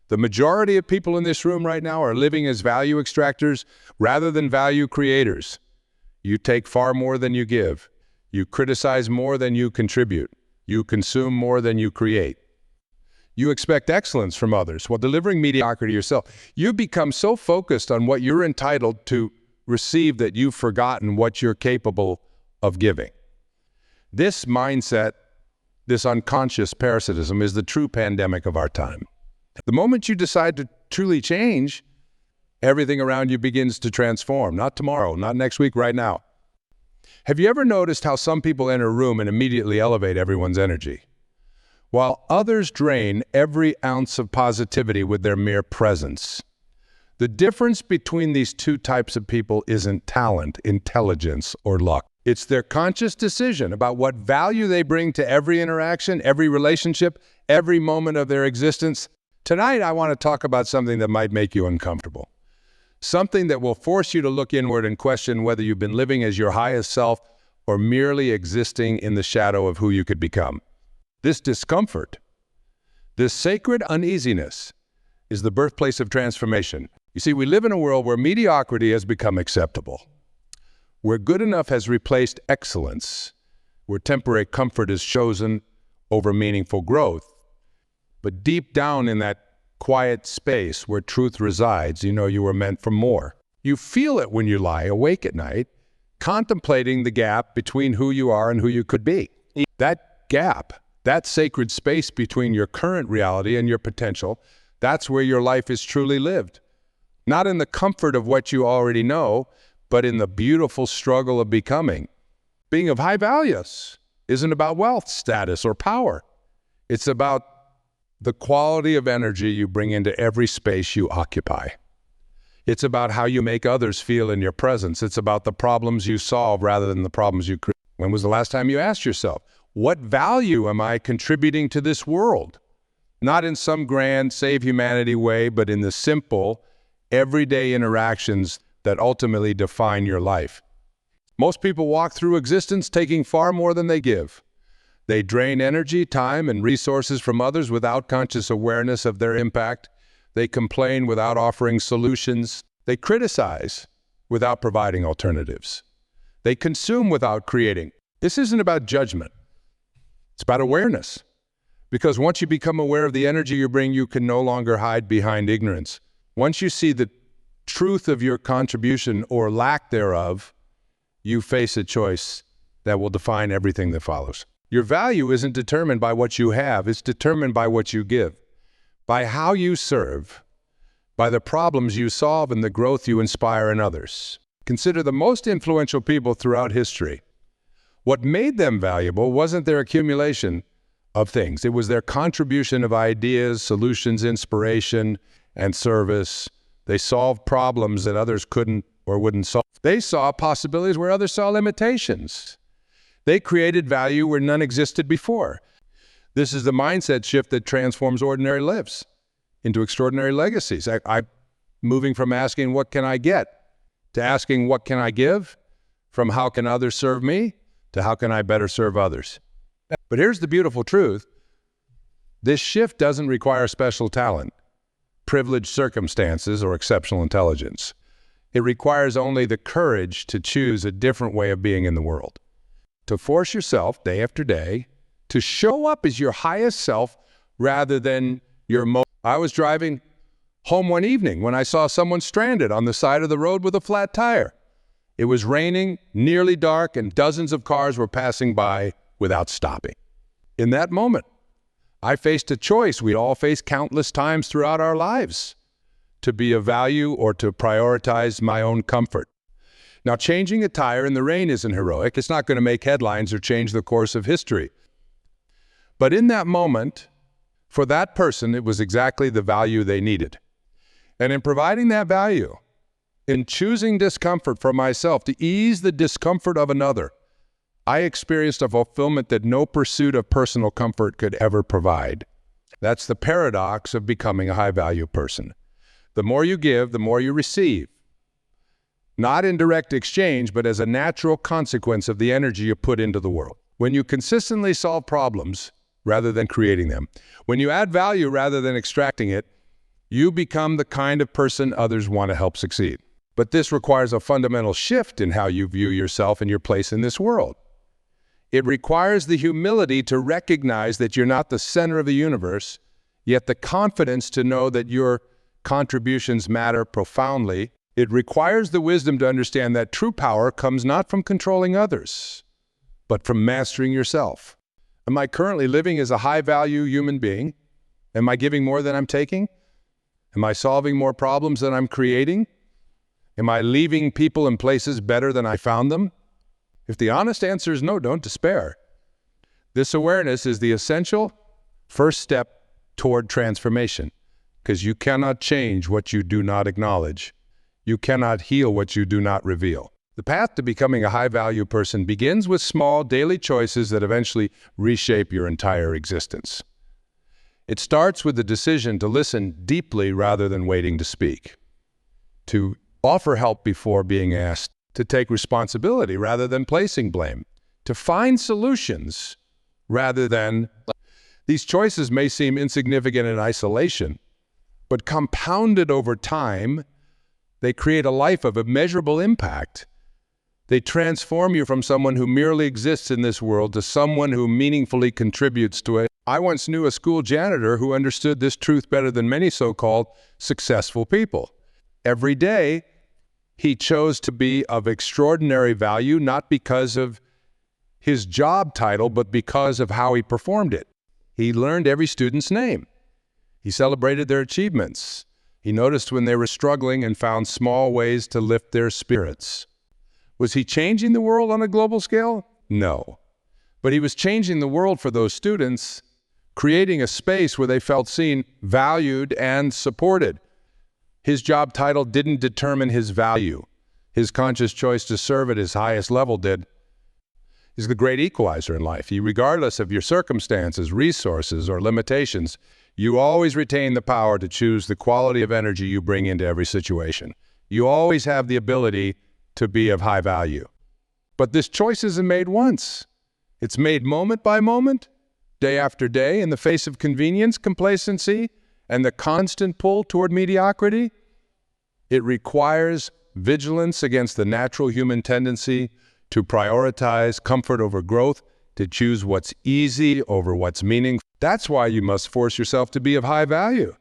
The majority of people in this room right now are living as value extractors rather than value creators. You take far more than you give. You criticize more than you contribute. You consume more than you create. You expect excellence from others while delivering mediocrity yourself. You become so focused on what you're entitled to receive that you've forgotten what you're capable of giving. This mindset, this unconscious parasitism, is the true pandemic of our time. The moment you decide to truly change, everything around you begins to transform. Not tomorrow, not next week, right now. Have you ever noticed how some people enter a room and immediately elevate everyone's energy, while others drain every ounce of positivity with their mere presence? The difference between these two types of people isn't talent, intelligence, or luck. It's their conscious decision about what value they bring to every interaction, every relationship, every moment of their existence. Tonight, I want to talk about something that might make you uncomfortable. Something that will force you to look inward and question whether you've been living as your highest self or merely existing in the shadow of who you could become. This discomfort, this sacred uneasiness, is the birthplace of transformation. You see, we live in a world where mediocrity has become acceptable, where good enough has replaced excellence, where temporary comfort is chosen over meaningful growth. But deep down in that quiet space where truth resides, you know you were meant for more. You feel it when you lie awake at night, contemplating the gap between who you are and who you could be. That gap, that sacred space between your current reality and your potential, that's where your life is truly lived. Not in the comfort of what you already know, but in the beautiful struggle of becoming. Being of high values isn't about wealth, status, or power. It's about the quality of energy you bring into every space you occupy. It's about how you make others feel in your presence. It's about the problems you solve rather than the problems you create. When was the last time you asked yourself, what value am I contributing to this world? Not in some grand save humanity way, but in the simple, everyday interactions that ultimately define your life. Most people walk through existence taking far more than they give. They drain energy, time, and resources from others without conscious awareness of their impact. They complain without offering solutions. They criticize without providing alternatives. They consume without creating. This isn't about judgment. It's about awareness. Because once you become aware of the energy you bring, you can no longer hide behind ignorance. Once you see the truth of your contribution or lack thereof, you face a choice that will define everything that follows. Your value isn't determined by what you have, it's determined by what you give, by how you serve, by the problems you solve and the growth you inspire in others. Consider the most influential people throughout history. What made them valuable wasn't their accumulation of things, it was their contribution of ideas, solutions, inspiration, and service. They solved problems that others couldn't or wouldn't solve. They saw possibilities where others saw limitations. They created value where none existed before. This is the mindset shift that transforms ordinary lives into extraordinary legacies. I'm moving from asking, what can I get, to asking, what can I give, from how can others serve me, to how can I better serve others. But here's the beautiful truth. This shift doesn't require special talent, privileged circumstances, or exceptional intelligence. It requires only the courage to choose a different way of being in the world. To force yourself day after day to show up as your highest self rather than your most. I was driving home one evening when I saw someone stranded on the side of the road with a flat tire. It was raining, nearly dark, and dozens of cars were passing by without stopping. In that moment, I faced a choice we all face countless times throughout our lives: to be of value or to prioritize my own comfort. Now, changing a tire in the rain isn't heroic. It's not going to make headlines or change the course of history. But in that moment, for that person, it was exactly the value they needed. And in providing that value, in choosing discomfort for myself to ease the discomfort of another, I experienced a fulfillment that no pursuit of personal comfort could ever provide. That's the paradox of becoming a high-value person. The more you give, the more you receive. Not in direct exchange, but as a natural consequence of the energy you put into the world. When you consistently solve problems rather than creating them, when you add value rather than extracting it, You become the kind of person others want to help succeed. But this requires a fundamental shift in how you view yourself and your place in this world. It requires the humility to recognize that you're not the center of the universe, yet the confidence to know that your contributions matter profoundly. It requires the wisdom to understand that true power comes not from controlling others, but from mastering yourself. Am I currently living as a high-value human being? Am I giving more than I'm taking? Am I solving more problems than I'm creating? Am I leaving people and places better than I found them? If the honest answer is no, don't despair. This awareness is the essential first step toward transformation, because you cannot change what you do not acknowledge. You cannot heal what you do not reveal. The path to becoming a high-value person begins with small daily choices that eventually reshape your entire existence. It starts with the decision to listen deeply rather than waiting to speak, to offer help before being asked, to take responsibility rather than placing blame, to find solutions rather than... These choices may seem insignificant in isolation, but compounded over time, they create a life of immeasurable impact. They transform you from someone who merely exists in this world to someone who meaningfully contributes to it. I once knew a school janitor who understood this truth better than many so-called successful people. Every day, he chose to be of extraordinary value, not because of his job title, but because of how he performed it. He learned every student's name. He celebrated their achievements. He noticed when they were struggling and found small ways to lift their spirits. Was he changing the world on a global scale? No. But he was changing the world for those students, creating a space where they felt seen, valued, and supported. His job title didn't determine his value. His conscious choice to serve at his highest level did. He's the great equalizer in life. Regardless of your circumstances, resources, or limitations, you always retain the power to choose the quality of energy you bring into every situation. You always have the ability to be of high value. But this choice isn't made once. It's made moment by moment, day after day, in the face of convenience, complacency, and the constant pull toward mediocrity. It requires vigilance against the natural human tendency to prioritize comfort over growth, to choose what's easy over what's meaningful. That's why you must force yourself to be of high value,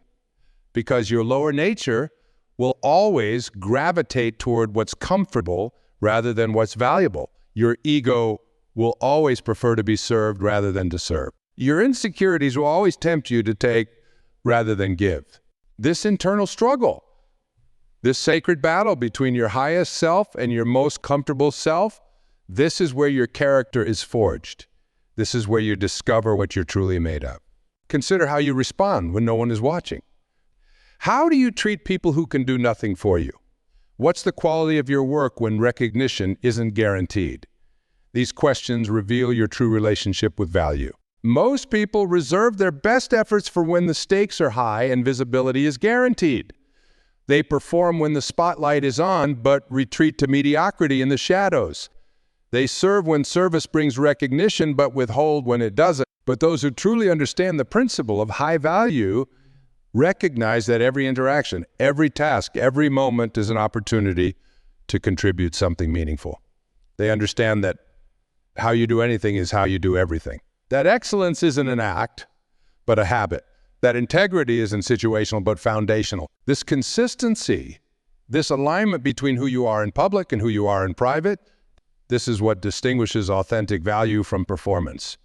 because your lower nature will always gravitate toward what's comfortable rather than what's valuable. Your ego will always prefer to be served rather than to serve. Your insecurities will always tempt you to take rather than give. This internal struggle, this sacred battle between your highest self and your most comfortable self, this is where your character is forged. This is where you discover what you're truly made of. Consider how you respond when no one is watching. How do you treat people who can do nothing for you? What's the quality of your work when recognition isn't guaranteed? These questions reveal your true relationship with value. Most people reserve their best efforts for when the stakes are high and visibility is guaranteed. They perform when the spotlight is on, but retreat to mediocrity in the shadows. They serve when service brings recognition, but withhold when it doesn't. But those who truly understand the principle of high value recognize that every interaction, every task, every moment is an opportunity to contribute something meaningful. They understand that how you do anything is how you do everything. That excellence isn't an act, but a habit. That integrity isn't situational, but foundational. This consistency, this alignment between who you are in public and who you are in private, this is what distinguishes authentic value from performance.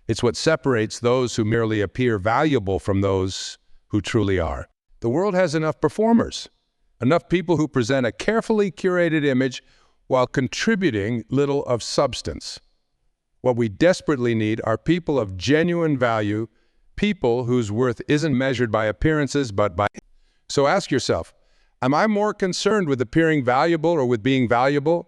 It's what separates those who merely appear valuable from those who truly are. The world has enough performers, enough people who present a carefully curated image while contributing little of substance. What we desperately need are people of genuine value, people whose worth isn't measured by appearances but by... So ask yourself, am I more concerned with appearing valuable or with being valuable?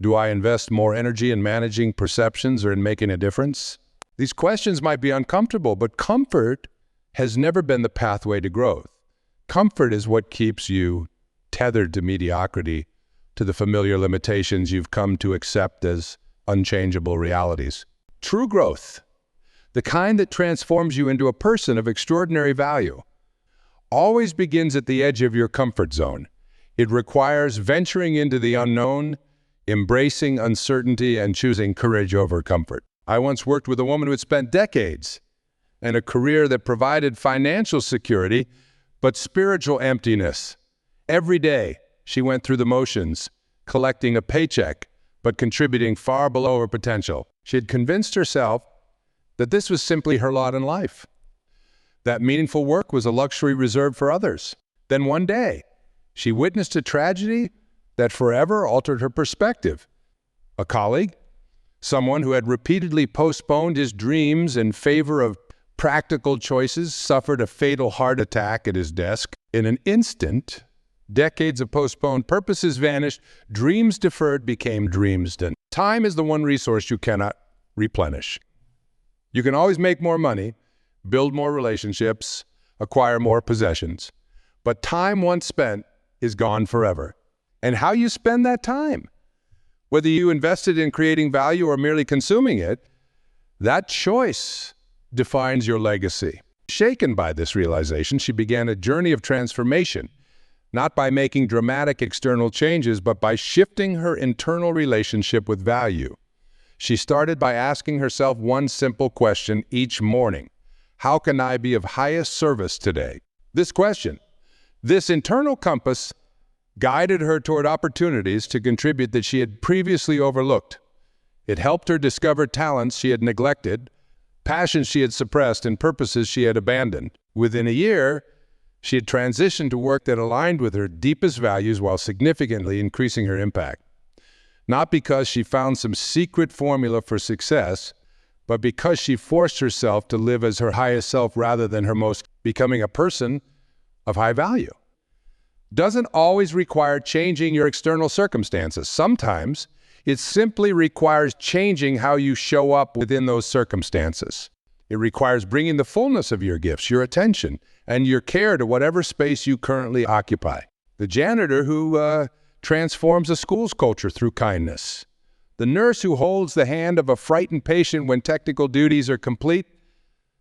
Do I invest more energy in managing perceptions or in making a difference? These questions might be uncomfortable, but comfort has never been the pathway to growth. Comfort is what keeps you tethered to mediocrity, to the familiar limitations you've come to accept as unchangeable realities. True growth, the kind that transforms you into a person of extraordinary value, always begins at the edge of your comfort zone. It requires venturing into the unknown, embracing uncertainty, and choosing courage over comfort. I once worked with a woman who had spent decades in a career that provided financial security, but spiritual emptiness. Every day, she went through the motions, collecting a paycheck, but contributing far below her potential. She had convinced herself that this was simply her lot in life, that meaningful work was a luxury reserved for others. Then one day, she witnessed a tragedy that forever altered her perspective. A colleague, someone who had repeatedly postponed his dreams in favor of practical choices, suffered a fatal heart attack at his desk. In an instant, decades of postponed purposes vanished, dreams deferred became dreams done. Time is the one resource you cannot replenish. You can always make more money, build more relationships, acquire more possessions, but time once spent is gone forever. And how you spend that time, whether you invested in creating value or merely consuming it, that choice defines your legacy. Shaken by this realization, she began a journey of transformation, not by making dramatic external changes, but by shifting her internal relationship with value. She started by asking herself one simple question each morning: how can I be of highest service today? This question, this internal compass, guided her toward opportunities to contribute that she had previously overlooked. It helped her discover talents she had neglected, passions she had suppressed, and purposes she had abandoned. Within a year, she had transitioned to work that aligned with her deepest values while significantly increasing her impact. Not because she found some secret formula for success, but because she forced herself to live as her highest self rather than her most, becoming a person of high value. Doesn't always require changing your external circumstances. Sometimes it simply requires changing how you show up within those circumstances. It requires bringing the fullness of your gifts, your attention, and your care to whatever space you currently occupy. The janitor who transforms a school's culture through kindness. The nurse who holds the hand of a frightened patient when technical duties are complete.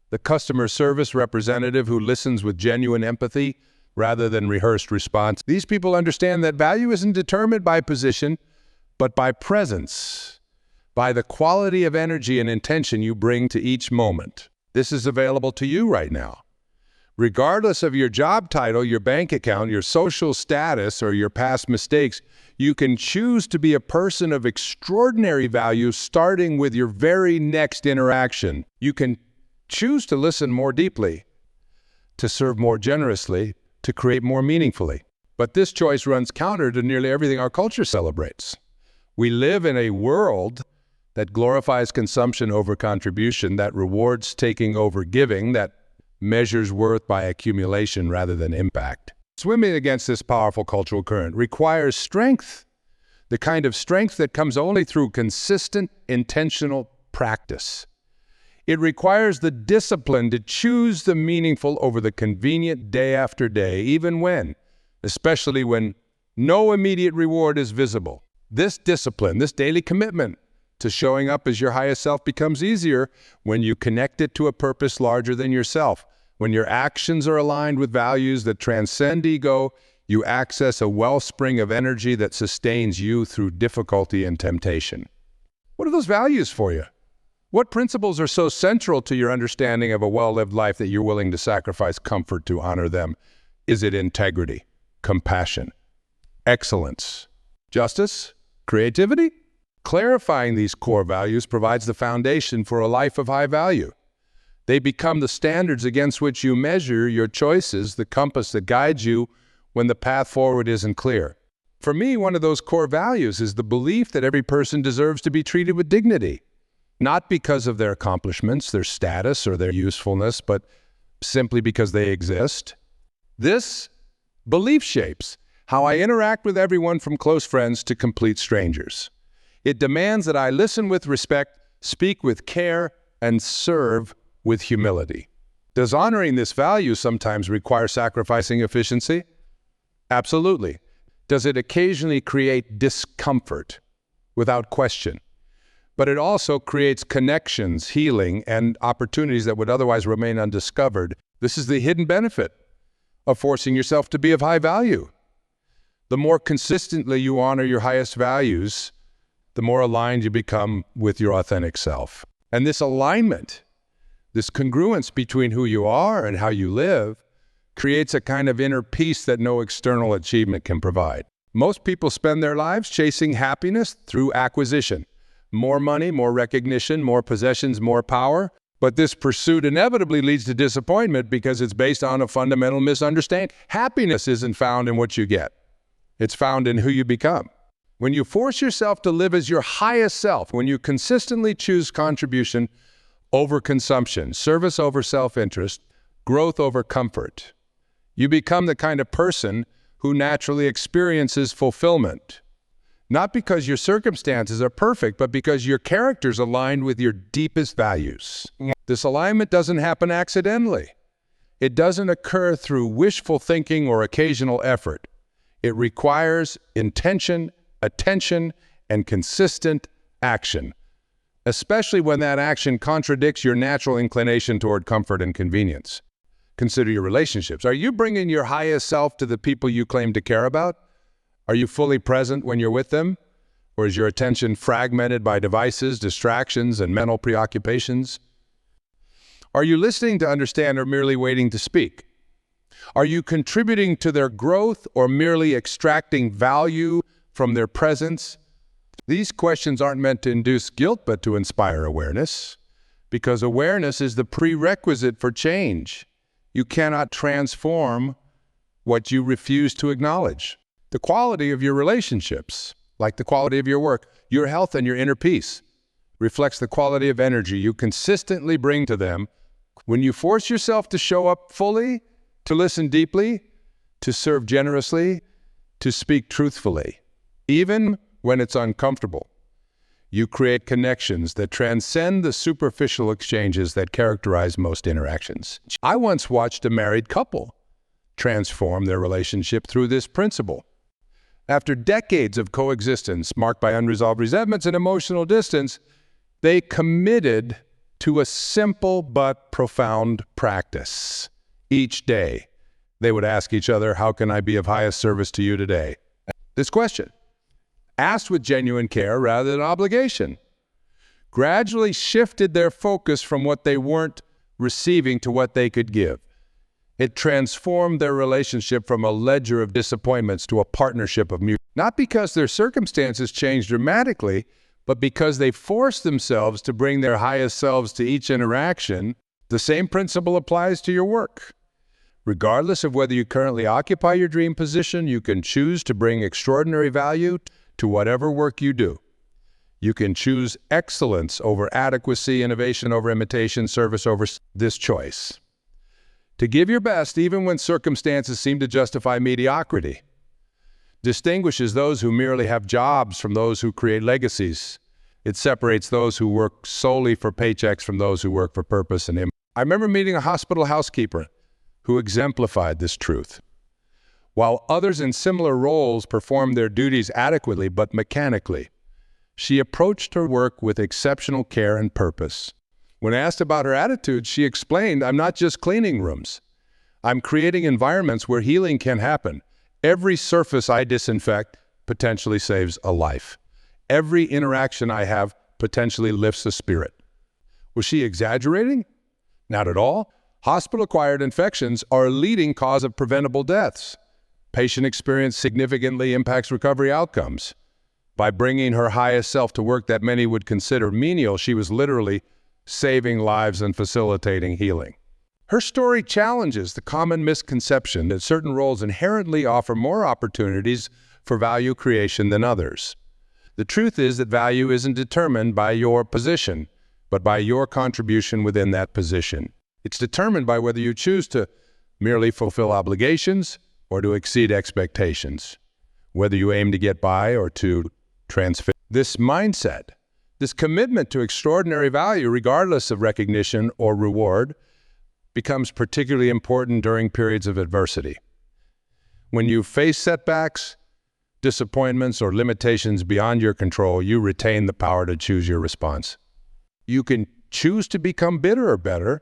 The customer service representative who listens with genuine empathy rather than rehearsed response. These people understand that value isn't determined by position, but by presence, by the quality of energy and intention you bring to each moment. This is available to you right now. Regardless of your job title, your bank account, your social status, or your past mistakes, you can choose to be a person of extraordinary value starting with your very next interaction. You can choose to listen more deeply, to serve more generously, to create more meaningfully. But this choice runs counter to nearly everything our culture celebrates. We live in a world that glorifies consumption over contribution, that rewards taking over giving, that measures worth by accumulation rather than impact. Swimming against this powerful cultural current requires strength, the kind of strength that comes only through consistent, intentional practice. It requires the discipline to choose the meaningful over the convenient day after day, even when, especially when no immediate reward is visible. This discipline, this daily commitment to showing up as your highest self becomes easier when you connect it to a purpose larger than yourself. When your actions are aligned with values that transcend ego, you access a wellspring of energy that sustains you through difficulty and temptation. What are those values for you? What principles are so central to your understanding of a well-lived life that you're willing to sacrifice comfort to honor them? Is it integrity, compassion, excellence, justice, creativity? Clarifying these core values provides the foundation for a life of high value. They become the standards against which you measure your choices, the compass that guides you when the path forward isn't clear. For me, one of those core values is the belief that every person deserves to be treated with dignity, not because of their accomplishments, their status, or their usefulness, but simply because they exist. This belief shapes how I interact with everyone from close friends to complete strangers. It demands that I listen with respect, speak with care, and serve with humility. Does honoring this value sometimes require sacrificing efficiency? Absolutely. Does it occasionally create discomfort? Without question. But it also creates connections, healing, and opportunities that would otherwise remain undiscovered. This is the hidden benefit of forcing yourself to be of high value. The more consistently you honor your highest values, the more aligned you become with your authentic self. And this alignment, this congruence between who you are and how you live, creates a kind of inner peace that no external achievement can provide. Most people spend their lives chasing happiness through acquisition. More money, more recognition, more possessions, more power. But this pursuit inevitably leads to disappointment because it's based on a fundamental misunderstanding. Happiness isn't found in what you get. It's found in who you become. When you force yourself to live as your highest self, when you consistently choose contribution over consumption, service over self-interest, growth over comfort, you become the kind of person who naturally experiences fulfillment. Not because your circumstances are perfect, but because your character's aligned with your deepest values. This alignment doesn't happen accidentally. It doesn't occur through wishful thinking or occasional effort. It requires intention, attention, and consistent action, especially when that action contradicts your natural inclination toward comfort and convenience. Consider your relationships. Are you bringing your highest self to the people you claim to care about? Are you fully present when you're with them? Or is your attention fragmented by devices, distractions, and mental preoccupations? Are you listening to understand or merely waiting to speak? Are you contributing to their growth or merely extracting value from their presence? These questions aren't meant to induce guilt, but to inspire awareness, because awareness is the prerequisite for change. You cannot transform what you refuse to acknowledge. The quality of your relationships, like the quality of your work, your health and your inner peace, reflects the quality of energy you consistently bring to them when you force yourself to show up fully, to listen deeply, to serve generously, to speak truthfully. Even when it's uncomfortable, you create connections that transcend the superficial exchanges that characterize most interactions. I once watched a married couple transform their relationship through this principle. After decades of coexistence marked by unresolved resentments and emotional distance, they committed to a simple but profound practice. Each day, they would ask each other, "How can I be of highest service to you today?" This question, asked with genuine care rather than obligation, gradually shifted their focus from what they weren't receiving to what they could give. It transformed their relationship from a ledger of disappointments to a partnership of mutual. Not because their circumstances changed dramatically, but because they forced themselves to bring their highest selves to each interaction. The same principle applies to your work. Regardless of whether you currently occupy your dream position, you can choose to bring extraordinary value to whatever work you do. You can choose excellence over adequacy, innovation over imitation, service over this choice. To give your best even when circumstances seem to justify mediocrity distinguishes those who merely have jobs from those who create legacies. It separates those who work solely for paychecks from those who work for purpose and impact. I remember meeting a hospital housekeeper who exemplified this truth. While others in similar roles performed their duties adequately but mechanically, she approached her work with exceptional care and purpose. When asked about her attitude, she explained, "I'm not just cleaning rooms. I'm creating environments where healing can happen. Every surface I disinfect potentially saves a life. Every interaction I have potentially lifts a spirit." Was she exaggerating? Not at all. Hospital-acquired infections are a leading cause of preventable deaths. Patient experience significantly impacts recovery outcomes. By bringing her highest self to work that many would consider menial, she was literally saving lives and facilitating healing. Her story challenges the common misconception that certain roles inherently offer more opportunities for value creation than others. The truth is that value isn't determined by your position, but by your contribution within that position. It's determined by whether you choose to merely fulfill obligations or to exceed expectations, whether you aim to get by or to transform. This mindset, this commitment to extraordinary value regardless of recognition or reward, becomes particularly important during periods of adversity. When you face setbacks, disappointments, or limitations beyond your control, you retain the power to choose your response. You can choose to become bitter or better,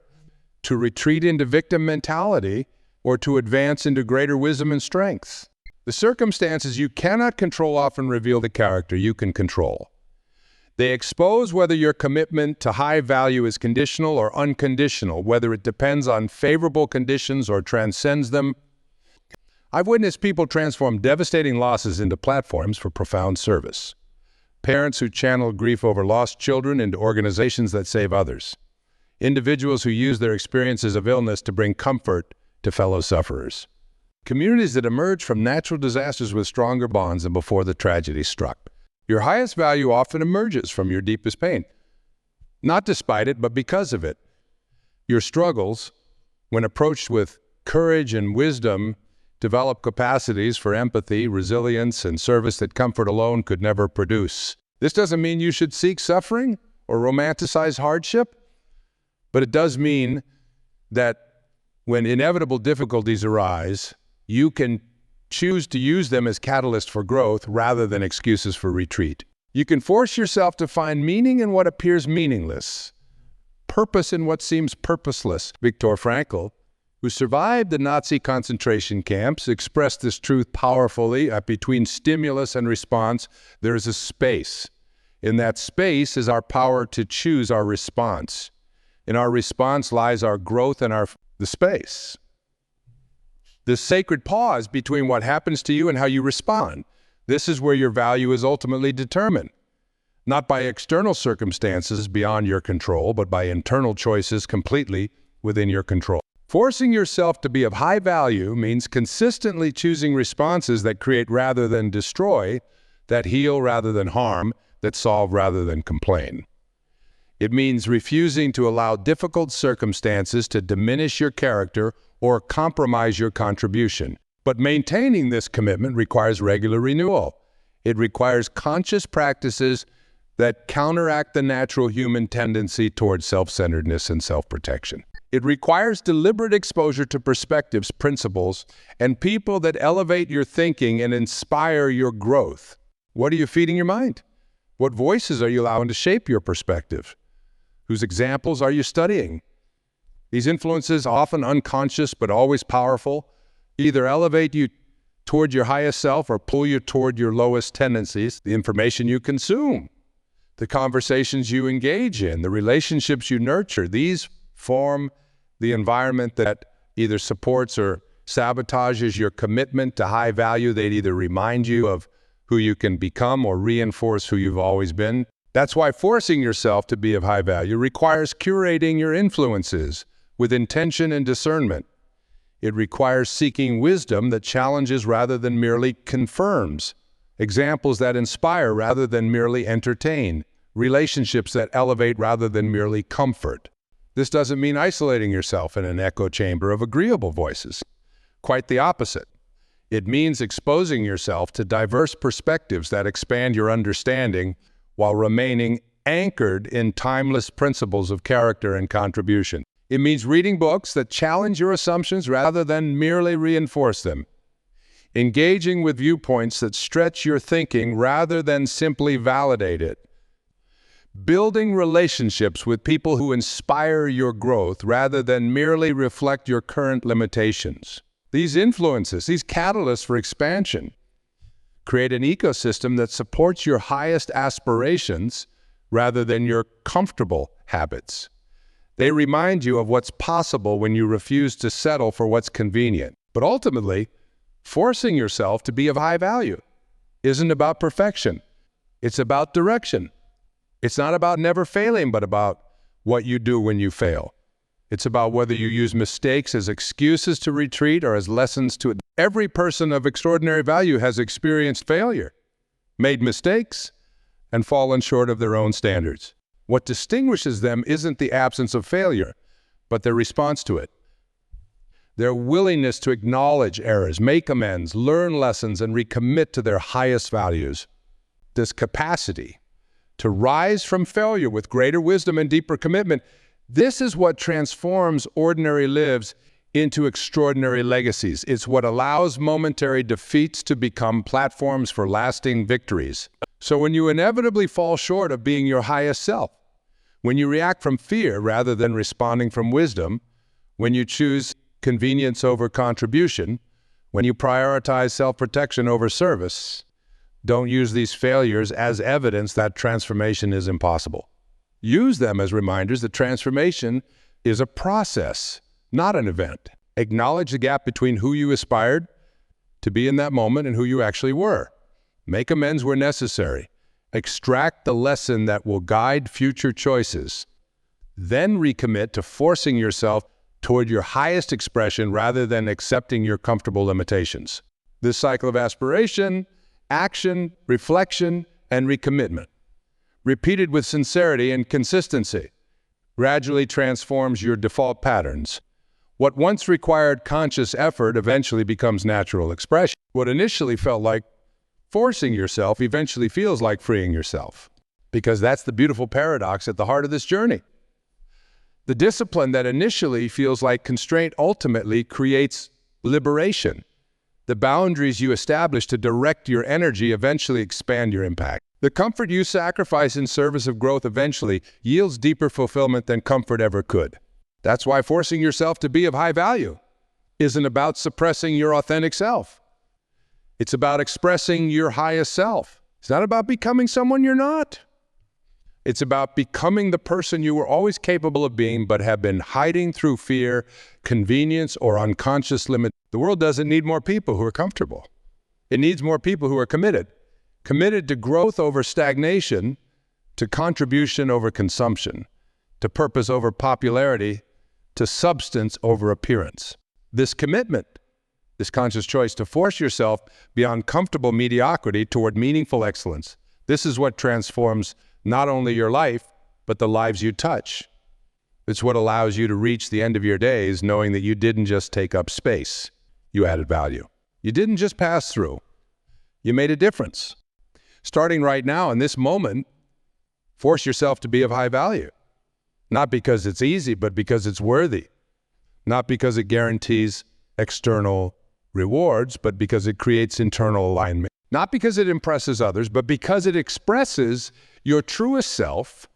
to retreat into victim mentality, or to advance into greater wisdom and strength. The circumstances you cannot control often reveal the character you can control. They expose whether your commitment to high value is conditional or unconditional, whether it depends on favorable conditions or transcends them. I've witnessed people transform devastating losses into platforms for profound service. Parents who channel grief over lost children into organizations that save others. Individuals who use their experiences of illness to bring comfort to fellow sufferers. Communities that emerge from natural disasters with stronger bonds than before the tragedy struck. Your highest value often emerges from your deepest pain. Not despite it, but because of it. Your struggles, when approached with courage and wisdom, develop capacities for empathy, resilience, and service that comfort alone could never produce. This doesn't mean you should seek suffering or romanticize hardship, but it does mean that when inevitable difficulties arise, you can choose to use them as catalysts for growth rather than excuses for retreat. You can force yourself to find meaning in what appears meaningless, purpose in what seems purposeless. Viktor Frankl, who survived the Nazi concentration camps, expressed this truth powerfully. Between stimulus and response, there is a space. In that space is our power to choose our response. In our response lies our growth and the space. The sacred pause between what happens to you and how you respond. This is where your value is ultimately determined. Not by external circumstances beyond your control, but by internal choices completely within your control. Forcing yourself to be of high value means consistently choosing responses that create rather than destroy, that heal rather than harm, that solve rather than complain. It means refusing to allow difficult circumstances to diminish your character or compromise your contribution. But maintaining this commitment requires regular renewal. It requires conscious practices that counteract the natural human tendency towards self-centeredness and self-protection. It requires deliberate exposure to perspectives, principles, and people that elevate your thinking and inspire your growth. What are you feeding your mind? What voices are you allowing to shape your perspective? Whose examples are you studying? These influences, often unconscious but always powerful, either elevate you toward your highest self or pull you toward your lowest tendencies. The information you consume, the conversations you engage in, the relationships you nurture, these form the environment that either supports or sabotages your commitment to high value. They'd either remind you of who you can become or reinforce who you've always been. That's why forcing yourself to be of high value requires curating your influences with intention and discernment. It requires seeking wisdom that challenges rather than merely confirms, examples that inspire rather than merely entertain, relationships that elevate rather than merely comfort. This doesn't mean isolating yourself in an echo chamber of agreeable voices. Quite the opposite. It means exposing yourself to diverse perspectives that expand your understanding while remaining anchored in timeless principles of character and contribution. It means reading books that challenge your assumptions rather than merely reinforce them. Engaging with viewpoints that stretch your thinking rather than simply validate it. Building relationships with people who inspire your growth rather than merely reflect your current limitations. These influences, these catalysts for expansion, create an ecosystem that supports your highest aspirations rather than your comfortable habits. They remind you of what's possible when you refuse to settle for what's convenient. But ultimately, forcing yourself to be of high value isn't about perfection. It's about direction. It's not about never failing, but about what you do when you fail. It's about whether you use mistakes as excuses to retreat or as lessons to... Every person of extraordinary value has experienced failure, made mistakes, and fallen short of their own standards. What distinguishes them isn't the absence of failure, but their response to it. Their willingness to acknowledge errors, make amends, learn lessons, and recommit to their highest values. This capacity to rise from failure with greater wisdom and deeper commitment, this is what transforms ordinary lives into extraordinary legacies. It's what allows momentary defeats to become platforms for lasting victories. So when you inevitably fall short of being your highest self, when you react from fear rather than responding from wisdom, when you choose convenience over contribution, when you prioritize self-protection over service, don't use these failures as evidence that transformation is impossible. Use them as reminders that transformation is a process, not an event. Acknowledge the gap between who you aspired to be in that moment and who you actually were. Make amends where necessary. Extract the lesson that will guide future choices. Then recommit to forcing yourself toward your highest expression rather than accepting your comfortable limitations. This cycle of aspiration, action, reflection, and recommitment, repeated with sincerity and consistency, gradually transforms your default patterns. What once required conscious effort eventually becomes natural expression. What initially felt like forcing yourself eventually feels like freeing yourself, because that's the beautiful paradox at the heart of this journey. The discipline that initially feels like constraint ultimately creates liberation. The boundaries you establish to direct your energy eventually expand your impact. The comfort you sacrifice in service of growth eventually yields deeper fulfillment than comfort ever could. That's why forcing yourself to be of high value isn't about suppressing your authentic self. It's about expressing your highest self. It's not about becoming someone you're not. It's about becoming the person you were always capable of being but have been hiding through fear, convenience, or unconscious limit. The world doesn't need more people who are comfortable. It needs more people who are committed. Committed to growth over stagnation, to contribution over consumption, to purpose over popularity, to substance over appearance. This commitment, this conscious choice to force yourself beyond comfortable mediocrity toward meaningful excellence, this is what transforms not only your life, but the lives you touch. It's what allows you to reach the end of your days knowing that you didn't just take up space, you added value. You didn't just pass through, you made a difference. Starting right now in this moment, force yourself to be of high value. Not because it's easy, but because it's worthy. Not because it guarantees external rewards, but because it creates internal alignment. Not because it impresses others, but because it expresses your truest self.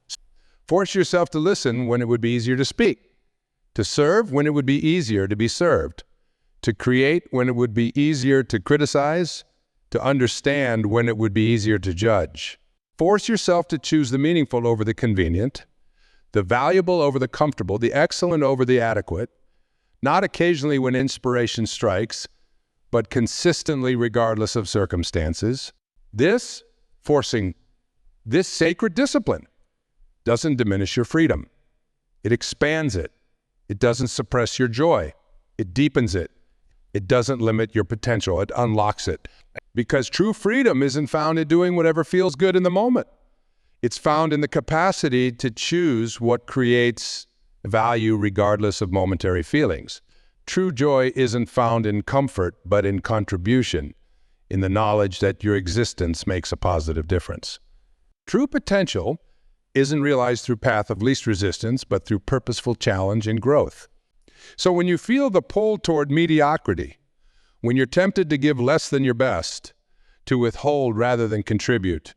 Force yourself to listen when it would be easier to speak, to serve when it would be easier to be served, to create when it would be easier to criticize, to understand when it would be easier to judge. Force yourself to choose the meaningful over the convenient, the valuable over the comfortable, the excellent over the adequate, not occasionally when inspiration strikes, but consistently regardless of circumstances. This sacred discipline doesn't diminish your freedom. It expands it. It doesn't suppress your joy. It deepens it. It doesn't limit your potential. It unlocks it. Because true freedom isn't found in doing whatever feels good in the moment. It's found in the capacity to choose what creates value regardless of momentary feelings. True joy isn't found in comfort, but in contribution, in the knowledge that your existence makes a positive difference. True potential isn't realized through path of least resistance, but through purposeful challenge and growth. So when you feel the pull toward mediocrity, when you're tempted to give less than your best, to withhold rather than contribute,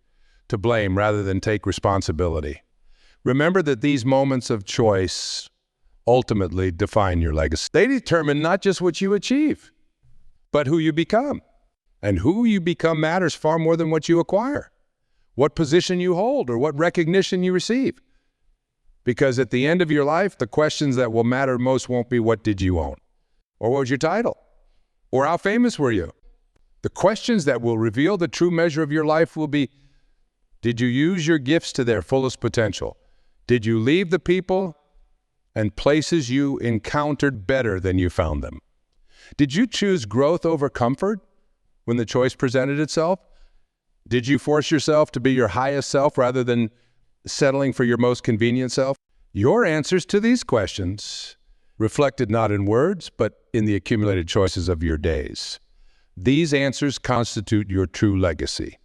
to blame rather than take responsibility, remember that these moments of choice ultimately define your legacy. They determine not just what you achieve, but who you become. And who you become matters far more than what you acquire, what position you hold, or what recognition you receive. Because at the end of your life, the questions that will matter most won't be what did you own, or what was your title, or how famous were you. The questions that will reveal the true measure of your life will be, did you use your gifts to their fullest potential? Did you leave the people and places you encountered better than you found them? Did you choose growth over comfort when the choice presented itself? Did you force yourself to be your highest self rather than settling for your most convenient self? Your answers to these questions, reflected not in words, but in the accumulated choices of your days. These answers constitute your true legacy.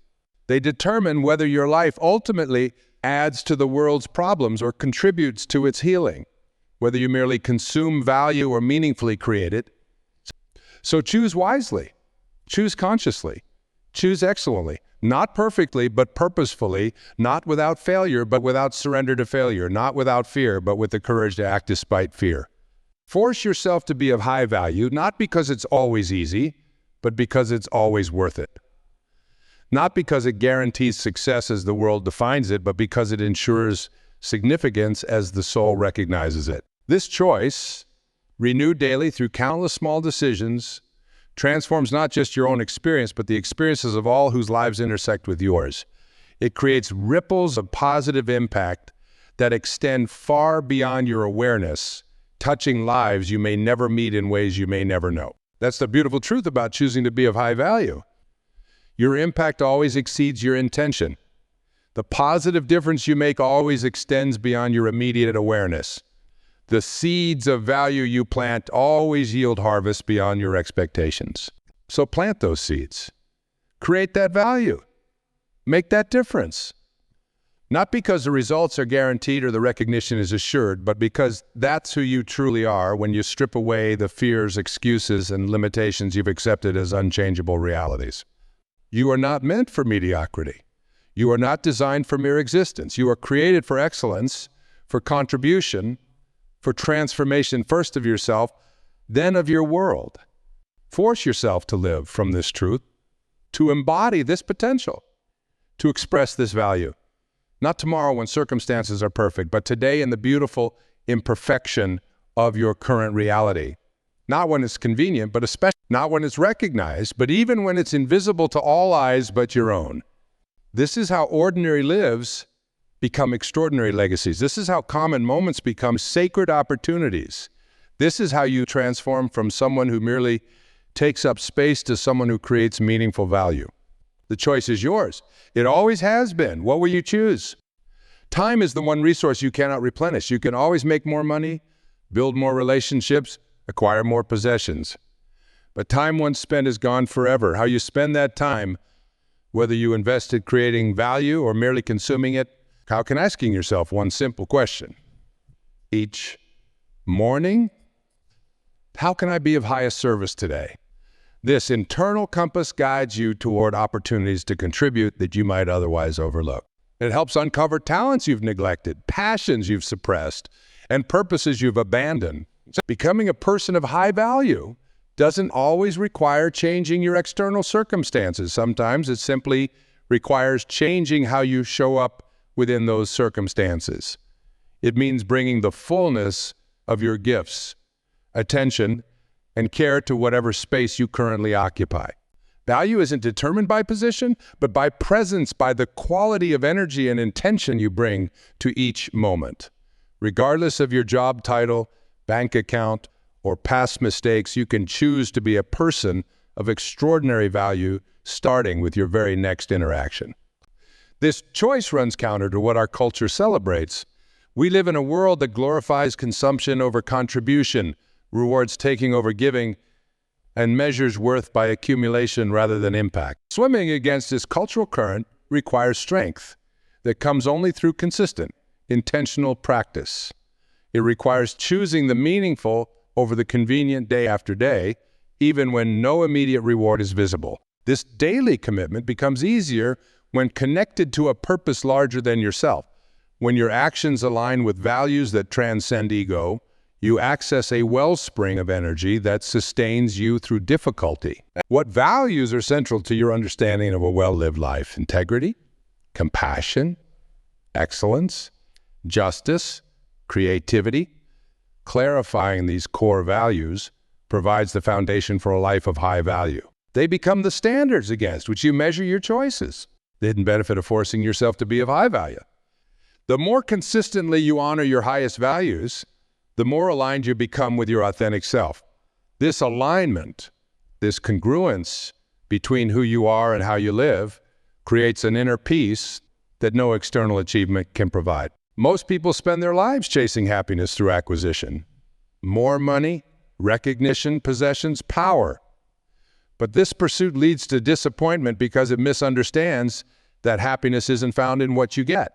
They determine whether your life ultimately adds to the world's problems or contributes to its healing, whether you merely consume value or meaningfully create it. So choose wisely, choose consciously, choose excellently, not perfectly, but purposefully, not without failure, but without surrender to failure, not without fear, but with the courage to act despite fear. Force yourself to be of high value, not because it's always easy, but because it's always worth it. Not because it guarantees success as the world defines it, but because it ensures significance as the soul recognizes it. This choice, renewed daily through countless small decisions, transforms not just your own experience, but the experiences of all whose lives intersect with yours. It creates ripples of positive impact that extend far beyond your awareness, touching lives you may never meet in ways you may never know. That's the beautiful truth about choosing to be of high value. Your impact always exceeds your intention. The positive difference you make always extends beyond your immediate awareness. The seeds of value you plant always yield harvest beyond your expectations. So plant those seeds. Create that value. Make that difference. Not because the results are guaranteed or the recognition is assured, but because that's who you truly are when you strip away the fears, excuses, and limitations you've accepted as unchangeable realities. You are not meant for mediocrity. You are not designed for mere existence. You are created for excellence, for contribution, for transformation, first of yourself, then of your world. Force yourself to live from this truth, to embody this potential, to express this value. Not tomorrow when circumstances are perfect, but today in the beautiful imperfection of your current reality. Not when it's convenient, but especially not when it's recognized, but even when it's invisible to all eyes but your own. This is how ordinary lives become extraordinary legacies. This is how common moments become sacred opportunities. This is how you transform from someone who merely takes up space to someone who creates meaningful value. The choice is yours. It always has been. What will you choose? Time is the one resource you cannot replenish. You can always make more money, build more relationships, acquire more possessions. But time once spent is gone forever. How you spend that time, whether you invested creating value or merely consuming it, how can asking yourself one simple question each morning: how can I be of highest service today? This internal compass guides you toward opportunities to contribute that you might otherwise overlook. It helps uncover talents you've neglected, passions you've suppressed, and purposes you've abandoned. Becoming a person of high value doesn't always require changing your external circumstances. Sometimes it simply requires changing how you show up within those circumstances. It means bringing the fullness of your gifts, attention, and care to whatever space you currently occupy. Value isn't determined by position, but by presence, by the quality of energy and intention you bring to each moment. Regardless of your job title, bank account, or past mistakes, you can choose to be a person of extraordinary value, starting with your very next interaction. This choice runs counter to what our culture celebrates. We live in a world that glorifies consumption over contribution, rewards taking over giving, and measures worth by accumulation rather than impact. Swimming against this cultural current requires strength that comes only through consistent, intentional practice. It requires choosing the meaningful over the convenient day after day, even when no immediate reward is visible. This daily commitment becomes easier when connected to a purpose larger than yourself. When your actions align with values that transcend ego, you access a wellspring of energy that sustains you through difficulty. What values are central to your understanding of a well-lived life? Integrity, compassion, excellence, justice, creativity. Clarifying these core values provides the foundation for a life of high value. They become the standards against which you measure your choices. The hidden benefit of forcing yourself to be of high value. The more consistently you honor your highest values, the more aligned you become with your authentic self. This alignment, this congruence between who you are and how you live, creates an inner peace that no external achievement can provide. Most people spend their lives chasing happiness through acquisition. More money, recognition, possessions, power. But this pursuit leads to disappointment because it misunderstands that happiness isn't found in what you get.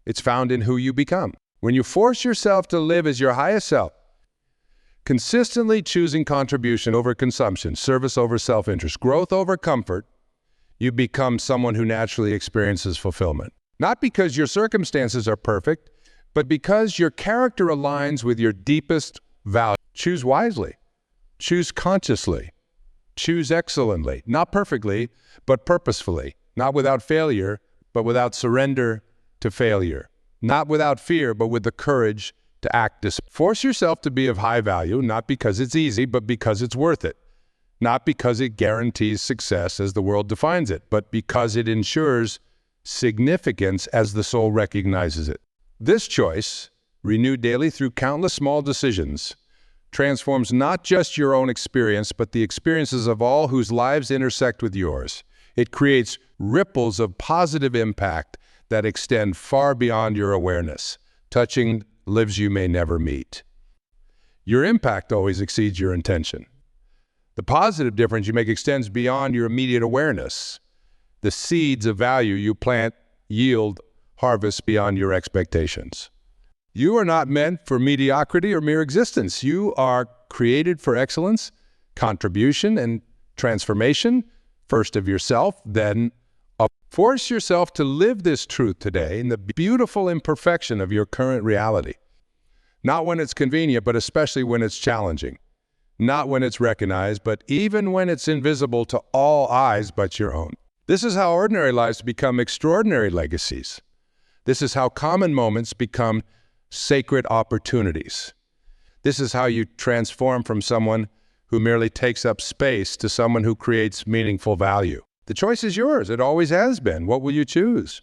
It's found in who you become. When you force yourself to live as your highest self, consistently choosing contribution over consumption, service over self-interest, growth over comfort, you become someone who naturally experiences fulfillment. Not because your circumstances are perfect, but because your character aligns with your deepest value. Choose wisely. Choose consciously. Choose excellently. Not perfectly, but purposefully. Not without failure, but without surrender to failure. Not without fear, but with the courage to act. Force yourself to be of high value, not because it's easy, but because it's worth it. Not because it guarantees success as the world defines it, but because it ensures significance as the soul recognizes it. This choice, renewed daily through countless small decisions, transforms not just your own experience, but the experiences of all whose lives intersect with yours. It creates ripples of positive impact that extend far beyond your awareness, touching lives you may never meet. Your impact always exceeds your intention. The positive difference you make extends beyond your immediate awareness. The seeds of value you plant yield harvests beyond your expectations. You are not meant for mediocrity or mere existence. You are created for excellence, contribution, and transformation, first of yourself, then of. Force yourself to live this truth today in the beautiful imperfection of your current reality. Not when it's convenient, but especially when it's challenging. Not when it's recognized, but even when it's invisible to all eyes but your own. This is how ordinary lives become extraordinary legacies. This is how common moments become sacred opportunities. This is how you transform from someone who merely takes up space to someone who creates meaningful value. The choice is yours. It always has been. What will you choose?